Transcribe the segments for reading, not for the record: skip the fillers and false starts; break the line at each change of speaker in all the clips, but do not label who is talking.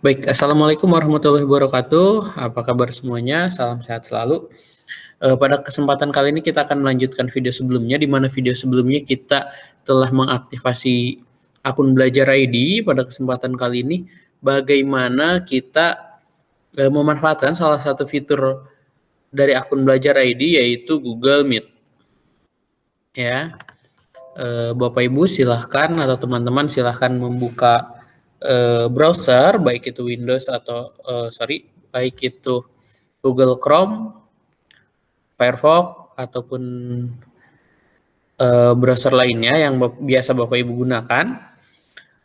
Baik, Assalamualaikum warahmatullahi wabarakatuh. Apa kabar semuanya? Salam sehat selalu. Pada kesempatan kali ini kita akan melanjutkan video sebelumnya, di mana video sebelumnya kita telah mengaktifasi akun Belajar ID. Pada kesempatan kali ini, bagaimana kita memanfaatkan salah satu fitur dari akun Belajar ID, yaitu Google Meet. Ya, Bapak Ibu silahkan atau teman-teman silahkan membuka browser, baik itu Windows atau baik itu Google Chrome, Firefox ataupun browser lainnya yang biasa Bapak Ibu gunakan.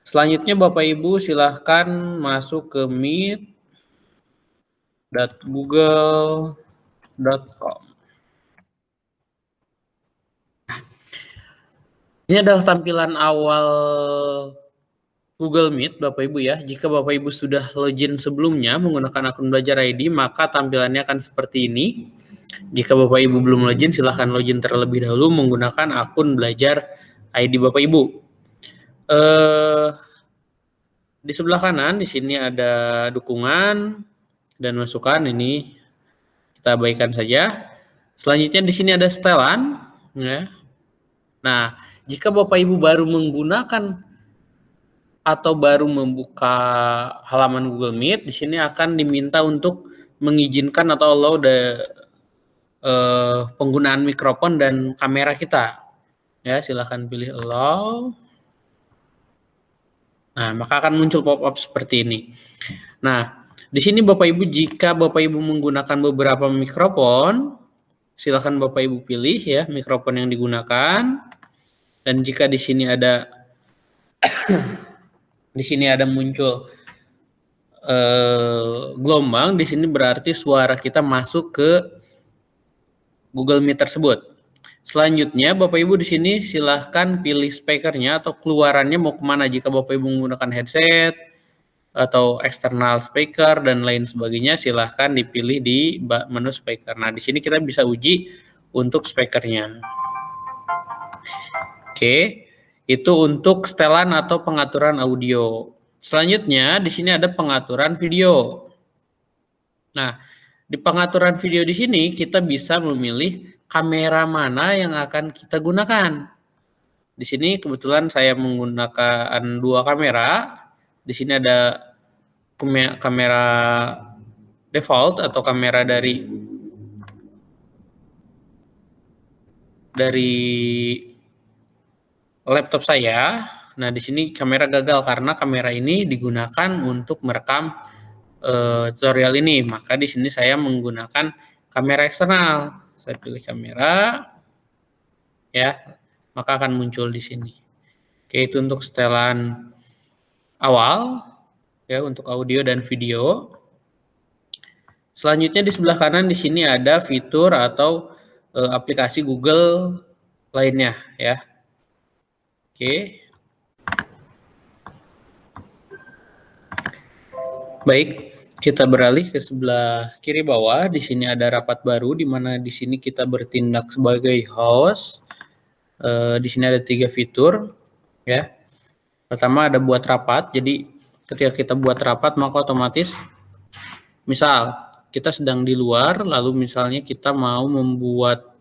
Selanjutnya Bapak Ibu silahkan masuk ke meet.google.com. Ini adalah tampilan awal Google Meet, Bapak Ibu ya. Jika Bapak Ibu sudah login sebelumnya menggunakan akun Belajar ID, maka tampilannya akan seperti ini. Jika Bapak Ibu belum login, silahkan login terlebih dahulu menggunakan akun Belajar ID Bapak Ibu. Di sebelah kanan di sini ada dukungan dan masukan, ini kita abaikan saja. Selanjutnya di sini ada setelan, ya. Nah, jika Bapak Ibu baru menggunakan atau baru membuka halaman Google Meet, di sini akan diminta untuk mengizinkan atau allow penggunaan mikrofon dan kamera kita. Ya, silahkan pilih allow. Nah, maka akan muncul pop-up seperti ini. Nah, di sini Bapak Ibu, jika Bapak Ibu menggunakan beberapa mikrofon, silakan Bapak Ibu pilih ya mikrofon yang digunakan. Dan jika di sini ada muncul gelombang, di sini berarti suara kita masuk ke Google Meet tersebut. Selanjutnya Bapak Ibu di sini silahkan pilih speakernya atau keluarannya mau kemana. Jika Bapak Ibu menggunakan headset atau external speaker dan lain sebagainya, silahkan dipilih di menu speaker. Nah, di sini kita bisa uji untuk speakernya. Oke, itu untuk setelan atau pengaturan audio. Selanjutnya di sini ada pengaturan video. Nah, di pengaturan video di sini kita bisa memilih kamera mana yang akan kita gunakan. Di sini kebetulan saya menggunakan 2 kamera. Di sini ada kamera default atau kamera dari laptop saya. Nah, di sini kamera gagal karena kamera ini digunakan untuk merekam tutorial ini. Maka di sini saya menggunakan kamera eksternal. Saya pilih kamera, ya, maka akan muncul di sini. Oke, itu untuk setelan awal, ya, untuk audio dan video. Selanjutnya di sebelah kanan di sini ada fitur atau aplikasi Google lainnya, ya. Oke. Baik, kita beralih ke sebelah kiri bawah. Di sini ada rapat baru, di mana di sini kita bertindak sebagai host. Di sini ada 3 fitur, ya. Pertama ada buat rapat. Jadi ketika kita buat rapat, maka otomatis misal kita sedang di luar, lalu misalnya kita mau membuat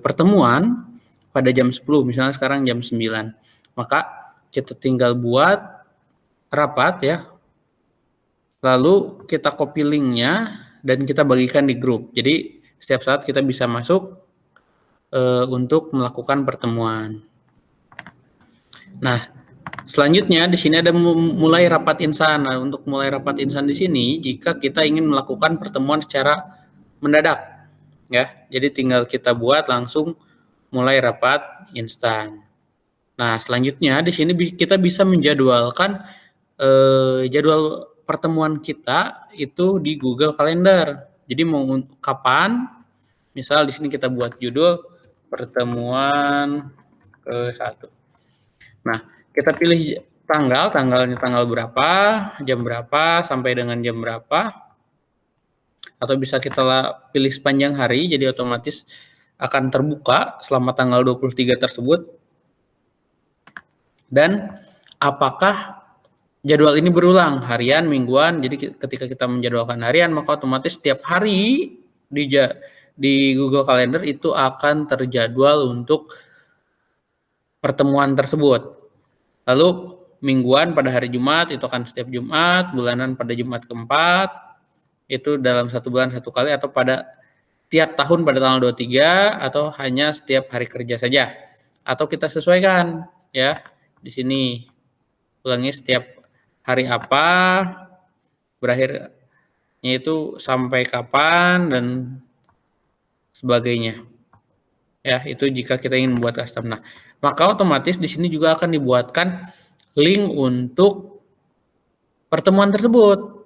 pertemuan pada jam 10, misalnya sekarang jam 9. Maka kita tinggal buat rapat, ya. Lalu kita copy linknya dan kita bagikan di grup. Jadi setiap saat kita bisa masuk untuk melakukan pertemuan. Nah, selanjutnya di sini ada mulai rapat insan. Nah, untuk mulai rapat insan di sini, jika kita ingin melakukan pertemuan secara mendadak, ya. Jadi tinggal kita buat langsung mulai rapat instan. Nah, selanjutnya di sini kita bisa menjadwalkan jadwal pertemuan kita itu di Google Calendar. Jadi mau kapan? Misal di sini kita buat judul pertemuan ke-1. Nah, kita pilih tanggalnya tanggal berapa, jam berapa, sampai dengan jam berapa. Atau bisa kita pilih sepanjang hari, jadi otomatis akan terbuka selama tanggal 23 tersebut. Dan apakah jadwal ini berulang harian, mingguan. Jadi ketika kita menjadwalkan harian, maka otomatis setiap hari di Google Calendar itu akan terjadwal untuk pertemuan tersebut. Lalu mingguan pada hari Jumat itu akan setiap Jumat, bulanan pada Jumat keempat, itu dalam 1 bulan 1 kali, atau pada tiap tahun pada tanggal 23, atau hanya setiap hari kerja saja. Atau kita sesuaikan ya di sini, ulangi setiap hari apa, berakhirnya itu sampai kapan, dan sebagainya. Ya, itu jika kita ingin membuat custom. Nah, maka otomatis di sini juga akan dibuatkan link untuk pertemuan tersebut.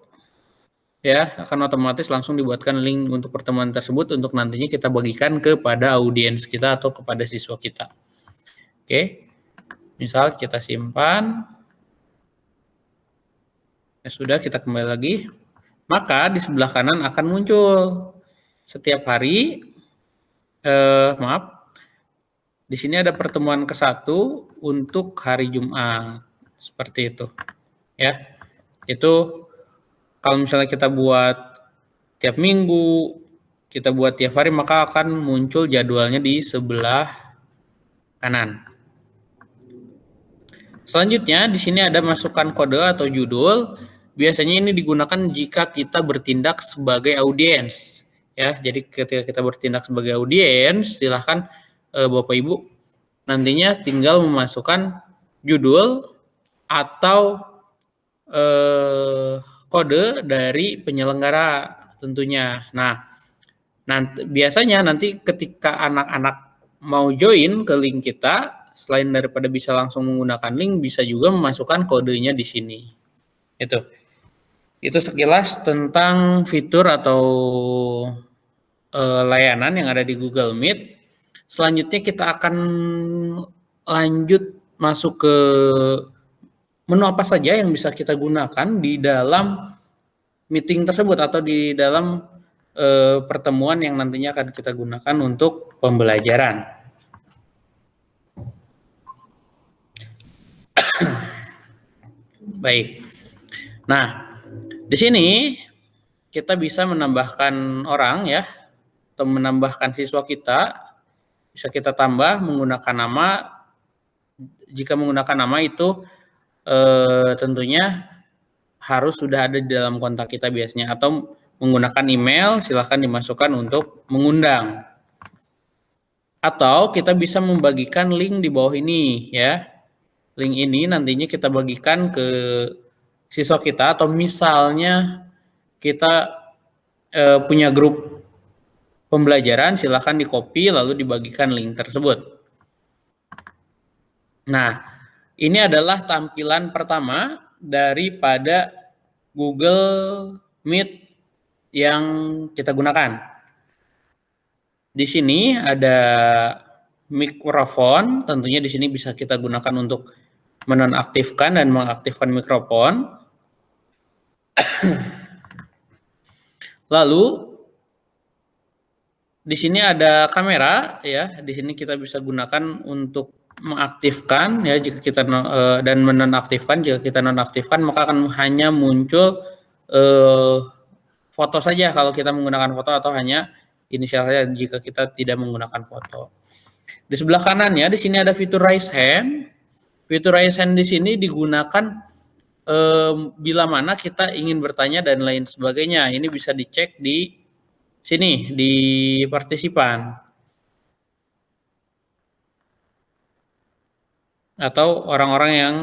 Ya, akan otomatis langsung dibuatkan link untuk pertemuan tersebut untuk nantinya kita bagikan kepada audiens kita atau kepada siswa kita. Oke. Misal kita simpan. Ya sudah, kita kembali lagi. Maka di sebelah kanan akan muncul setiap hari, di sini ada pertemuan ke-1 untuk hari Jumat. Seperti itu. Ya. Itu kalau misalnya kita buat tiap minggu, kita buat tiap hari, maka akan muncul jadwalnya di sebelah kanan. Selanjutnya di sini ada masukkan kode atau judul. Biasanya ini digunakan jika kita bertindak sebagai audiens. Ya, jadi ketika kita bertindak sebagai audiens, silahkan Bapak Ibu nantinya tinggal memasukkan judul atau kode dari penyelenggara tentunya. Nah, biasanya nanti ketika anak-anak mau join ke link kita, selain daripada bisa langsung menggunakan link, bisa juga memasukkan kodenya di sini. Itu sekilas tentang fitur atau layanan yang ada di Google Meet. Selanjutnya kita akan lanjut masuk ke menu apa saja yang bisa kita gunakan di dalam meeting tersebut atau di dalam pertemuan yang nantinya akan kita gunakan untuk pembelajaran. Baik. Nah, di sini kita bisa menambahkan orang ya, atau menambahkan siswa kita. Bisa kita tambah menggunakan nama. Jika menggunakan nama itu tentunya harus sudah ada di dalam kontak kita biasanya, atau menggunakan email, silahkan dimasukkan untuk mengundang. Atau kita bisa membagikan link di bawah ini ya. Link ini nantinya kita bagikan ke siswa kita, atau misalnya kita punya grup pembelajaran, silahkan di-copy lalu dibagikan link tersebut. Nah, ini adalah tampilan pertama daripada Google Meet yang kita gunakan. Di sini ada mikrofon, tentunya di sini bisa kita gunakan untuk menonaktifkan dan mengaktifkan mikrofon. Lalu di sini ada kamera ya, di sini kita bisa gunakan untuk mengaktifkan ya jika kita dan menonaktifkan. Jika kita nonaktifkan maka akan hanya muncul foto saja kalau kita menggunakan foto, atau hanya inisial saja jika kita tidak menggunakan foto. Di sebelah kanan ya, di sini ada fitur raise hand. Fitur raise hand di sini digunakan bila mana kita ingin bertanya dan lain sebagainya. Ini bisa dicek di sini di partisipan, atau orang-orang yang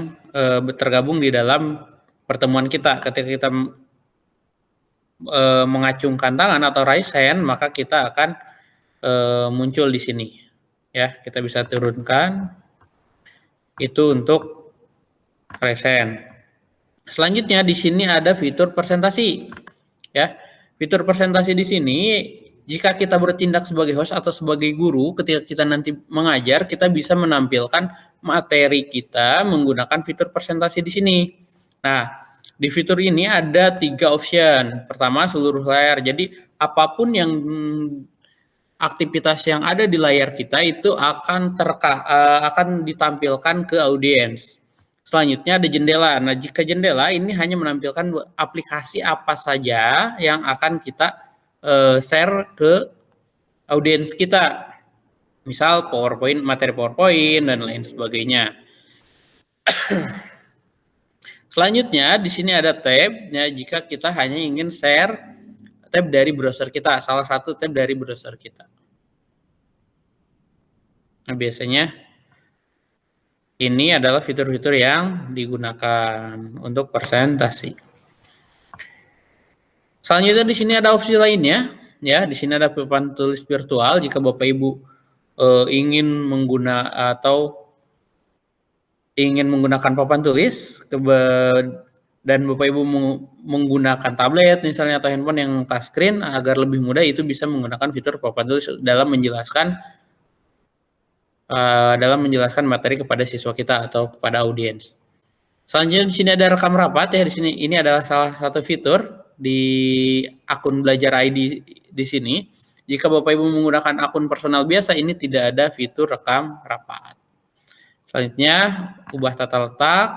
tergabung di dalam pertemuan kita. Ketika kita mengacungkan tangan atau raise hand, maka kita akan muncul di sini. Ya, kita bisa turunkan itu untuk raise hand. Selanjutnya di sini ada fitur presentasi. Ya, fitur presentasi di sini jika kita bertindak sebagai host atau sebagai guru, ketika kita nanti mengajar, kita bisa menampilkan materi kita menggunakan fitur presentasi di sini. Nah, di fitur ini ada 3 option. Pertama, seluruh layar. Jadi apapun yang aktivitas yang ada di layar kita itu akan ditampilkan ke audiens. Selanjutnya ada jendela. Nah, jika jendela ini hanya menampilkan aplikasi apa saja yang akan kita share ke audiens kita. Misal PowerPoint, materi PowerPoint dan lain sebagainya. Selanjutnya di sini ada tab. Ya, jika kita hanya ingin share tab dari browser kita, salah satu tab dari browser kita. Nah, biasanya ini adalah fitur-fitur yang digunakan untuk presentasi. Selanjutnya di sini ada opsi lainnya, ya. Di sini ada papan tulis virtual jika Bapak Ibu ingin menggunakan papan tulis dan Bapak Ibu menggunakan tablet misalnya atau handphone yang touchscreen agar lebih mudah, itu bisa menggunakan fitur papan tulis dalam menjelaskan materi kepada siswa kita atau kepada audiens. Selanjutnya di sini ada rekam rapat, ya. Di sini ini adalah salah satu fitur di akun Belajar ID di sini. Jika Bapak Ibu menggunakan akun personal biasa, ini tidak ada fitur rekam rapat. Selanjutnya ubah tata letak,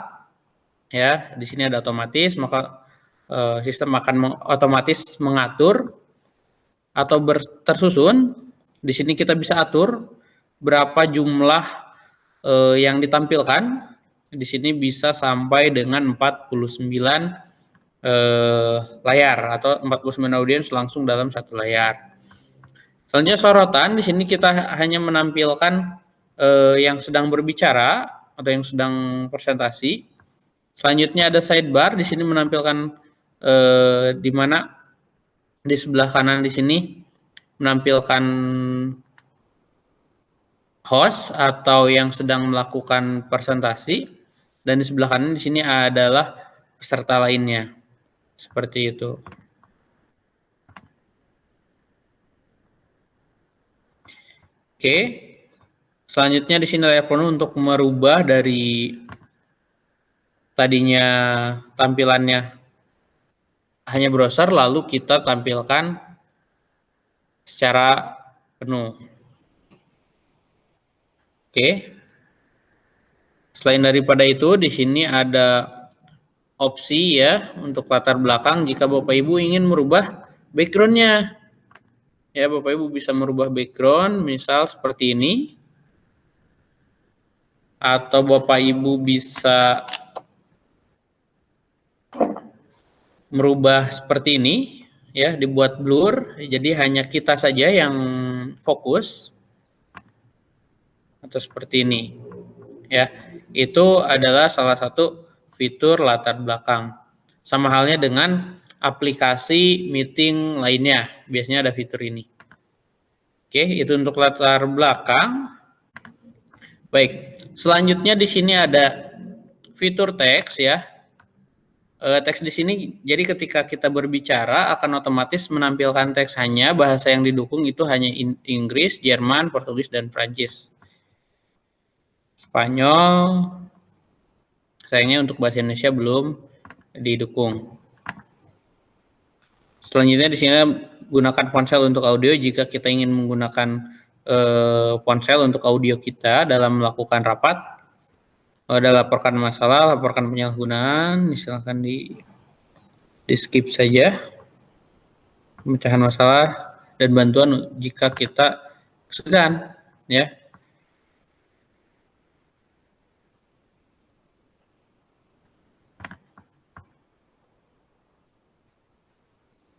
ya. Di sini ada otomatis, maka sistem akan otomatis mengatur atau tersusun. Di sini kita bisa atur berapa jumlah yang ditampilkan. Di sini bisa sampai dengan 49 layar atau 49 audiens langsung dalam satu layar. Selanjutnya sorotan, di sini kita hanya menampilkan yang sedang berbicara atau yang sedang presentasi. Selanjutnya ada sidebar, di sini menampilkan di mana di sebelah kanan di sini menampilkan host atau yang sedang melakukan presentasi, dan di sebelah kanan di sini adalah peserta lainnya. Seperti itu. Oke. Selanjutnya di sini layar penuh untuk merubah dari tadinya tampilannya hanya browser, lalu kita tampilkan secara penuh. Oke. Selain daripada itu, di sini ada opsi, ya, untuk latar belakang jika Bapak Ibu ingin merubah background-nya. Ya, Bapak Ibu bisa merubah background, misal seperti ini. Atau Bapak Ibu bisa merubah seperti ini, ya, dibuat blur, jadi hanya kita saja yang fokus. Atau seperti ini, ya. Itu adalah salah satu fitur latar belakang. Sama halnya dengan aplikasi meeting lainnya, biasanya ada fitur ini. Oke, itu untuk latar belakang. Baik, selanjutnya di sini ada fitur teks, ya. Teks di sini, jadi ketika kita berbicara akan otomatis menampilkan teks, hanya bahasa yang didukung itu hanya Inggris, Jerman, Portugis, dan Prancis. Spanyol, sayangnya untuk bahasa Indonesia belum didukung. Selanjutnya di sini gunakan ponsel untuk audio jika kita ingin menggunakan ponsel untuk audio kita dalam melakukan rapat. Ada laporkan masalah, laporkan penyalahgunaan, silakan di skip saja. Pemecahan masalah dan bantuan jika kita kesulitan, ya.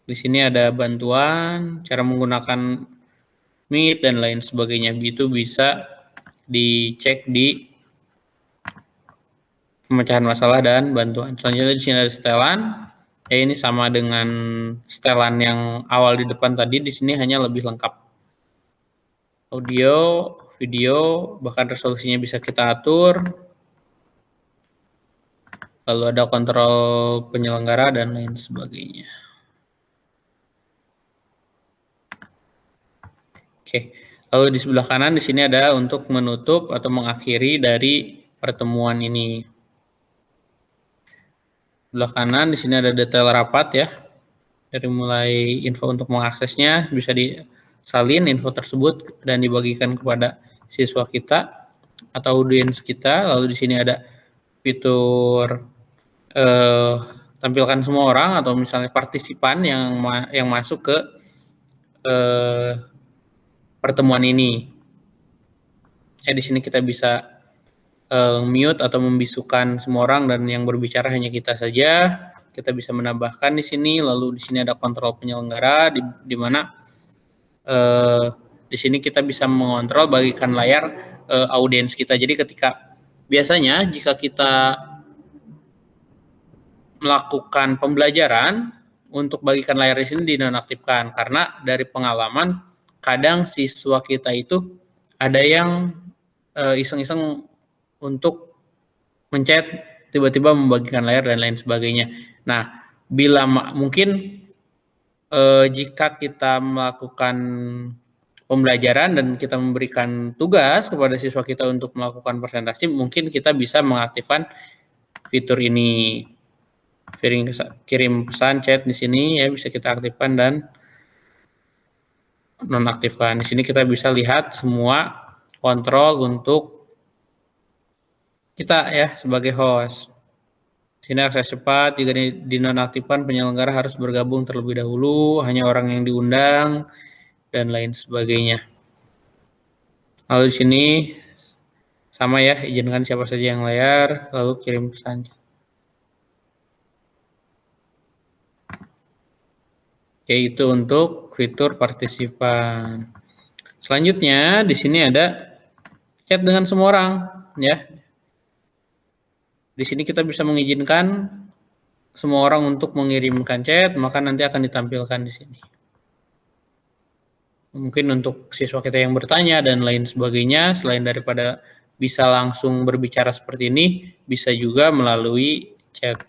Di sini ada bantuan, cara menggunakan Meet dan lain sebagainya. Itu bisa dicek di pemecahan masalah dan bantuan. Selanjutnya di sini ada setelan. Ya, ini sama dengan setelan yang awal di depan tadi. Di sini hanya lebih lengkap. Audio, video, bahkan resolusinya bisa kita atur. Lalu ada kontrol penyelenggara dan lain sebagainya. Oke, lalu di sebelah kanan di sini ada untuk menutup atau mengakhiri dari pertemuan ini. Sebelah kanan di sini ada detail rapat, ya. Dari mulai info untuk mengaksesnya bisa disalin info tersebut dan dibagikan kepada siswa kita atau audiens kita. Lalu di sini ada fitur tampilkan semua orang atau misalnya partisipan yang masuk ke pertemuan ini. Di sini kita bisa mute atau membisukan semua orang dan yang berbicara hanya kita saja. Kita bisa menambahkan di sini, lalu di sini ada kontrol penyelenggara di mana di sini kita bisa mengontrol bagikan layar audiens kita. Jadi biasanya jika kita melakukan pembelajaran untuk bagikan layar di sini dinonaktifkan karena dari pengalaman kadang siswa kita itu ada yang iseng-iseng untuk mencet tiba-tiba membagikan layar dan lain sebagainya. Nah, bila mungkin jika kita melakukan pembelajaran dan kita memberikan tugas kepada siswa kita untuk melakukan presentasi, mungkin kita bisa mengaktifkan fitur ini. Kirim pesan chat di sini ya bisa kita aktifkan dan nonaktifkan. Di sini kita bisa lihat semua kontrol untuk kita ya sebagai host. Di sini akses cepat, jika dinonaktifkan penyelenggara harus bergabung terlebih dahulu, hanya orang yang diundang dan lain sebagainya. Lalu di sini sama ya, izinkan siapa saja yang layar, lalu kirim pesan. Yaitu untuk fitur partisipan. Selanjutnya di sini ada chat dengan semua orang ya. Di sini kita bisa mengizinkan semua orang untuk mengirimkan chat, maka nanti akan ditampilkan di sini. Mungkin untuk siswa kita yang bertanya dan lain sebagainya, selain daripada bisa langsung berbicara seperti ini, bisa juga melalui chat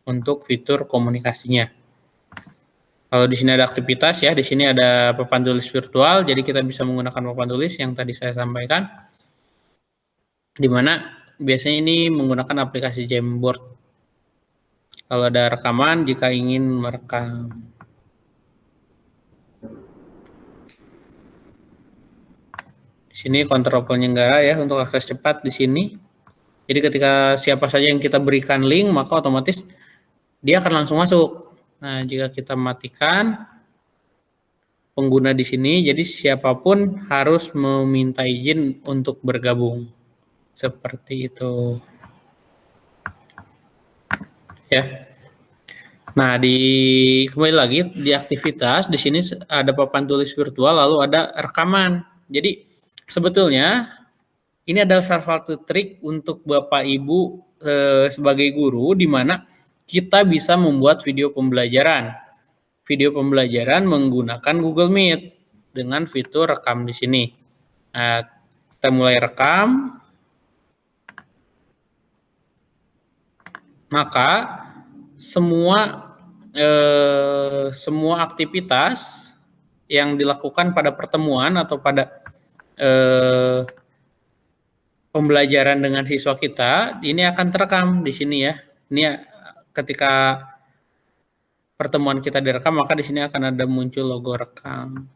untuk fitur komunikasinya. Kalau di sini ada aktivitas ya, di sini ada papan tulis virtual, jadi kita bisa menggunakan papan tulis yang tadi saya sampaikan, di mana biasanya ini menggunakan aplikasi Jamboard. Kalau ada rekaman, jika ingin merekam. Di sini kontrol penyelenggara ya untuk akses cepat di sini. Jadi ketika siapa saja yang kita berikan link, maka otomatis dia akan langsung masuk. Nah, jika kita matikan pengguna di sini, jadi siapapun harus meminta izin untuk bergabung. Seperti itu. Ya. Nah, kembali lagi di aktivitas, di sini ada papan tulis virtual, lalu ada rekaman. Jadi sebetulnya ini adalah salah satu trik untuk Bapak Ibu sebagai guru, di mana kita bisa membuat video pembelajaran. Video pembelajaran menggunakan Google Meet dengan fitur rekam di sini. Nah, kita mulai rekam. Maka semua aktivitas yang dilakukan pada pertemuan atau pada pembelajaran dengan siswa kita ini akan terekam di sini ya. Ini ketika pertemuan kita direkam, maka di sini akan ada muncul logo rekam.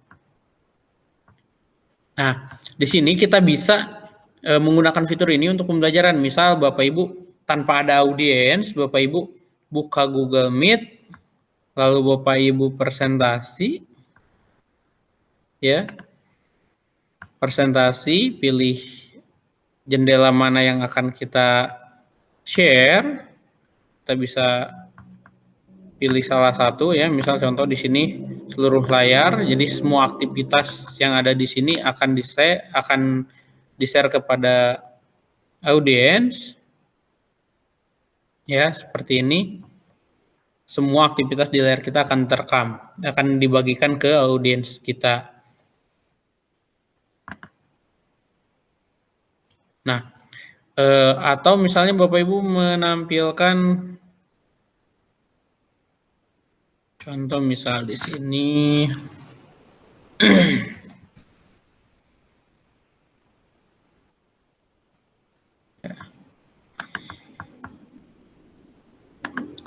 Nah, di sini kita bisa menggunakan fitur ini untuk pembelajaran. Misal Bapak Ibu tanpa ada audiens, Bapak Ibu buka Google Meet, lalu Bapak Ibu presentasi, ya, presentasi, pilih jendela mana yang akan kita share, kita bisa pilih salah satu ya, misal contoh di sini seluruh layar, jadi semua aktivitas yang ada di sini akan di-share kepada audiens. Ya, seperti ini. Semua aktivitas di layar kita akan terekam, akan dibagikan ke audiens kita. Nah, atau misalnya Bapak Ibu menampilkan contoh misal di sini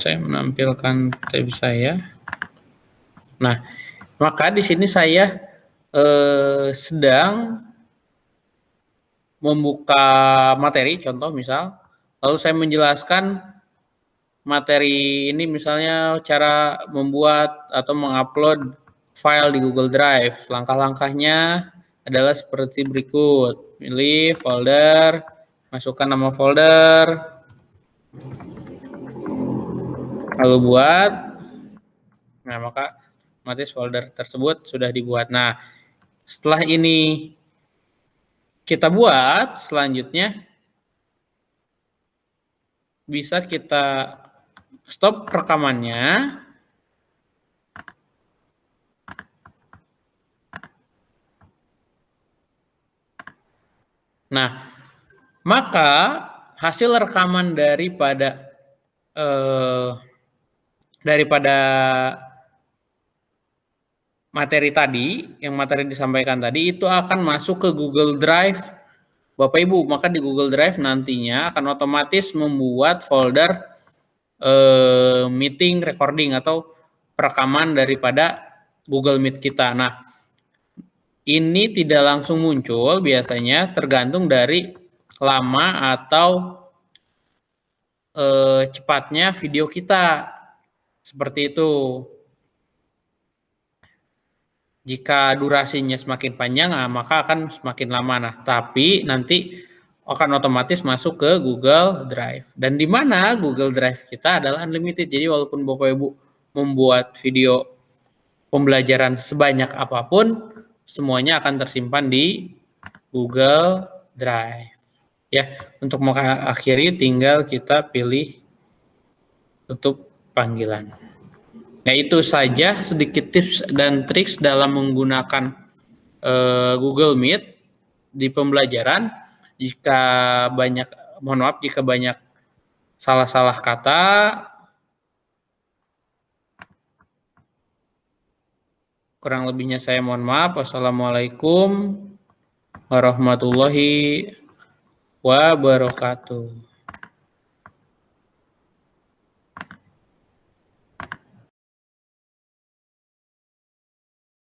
saya menampilkan tab saya. Nah, maka di sini saya sedang membuka materi, contoh misal, Lalu saya menjelaskan materi ini, misalnya cara membuat atau mengupload file di Google Drive. Langkah-langkahnya adalah seperti berikut. Pilih folder, masukkan nama folder, lalu buat. Nah, maka otomatis folder tersebut sudah dibuat. Nah, setelah ini kita buat, selanjutnya bisa kita stop rekamannya. Nah, maka hasil rekaman daripada materi tadi, yang materi disampaikan tadi, itu akan masuk ke Google Drive Bapak Ibu. Maka di Google Drive nantinya akan otomatis membuat folder meeting recording atau perekaman daripada Google Meet kita. Nah, ini tidak langsung muncul, biasanya tergantung dari lama atau cepatnya video kita. Seperti itu. Jika durasinya semakin panjang, maka akan semakin lama. Nah, tapi nanti akan otomatis masuk ke Google Drive. Dan di mana Google Drive kita adalah unlimited. Jadi walaupun Bapak Ibu membuat video pembelajaran sebanyak apapun, semuanya akan tersimpan di Google Drive. Ya, untuk mengakhiri tinggal kita pilih tutup panggilan. Nah, itu saja sedikit tips dan trik dalam menggunakan Google Meet di pembelajaran. Mohon maaf jika banyak salah-salah kata. Kurang lebihnya saya mohon maaf. Wassalamualaikum warahmatullahi wabarakatuh.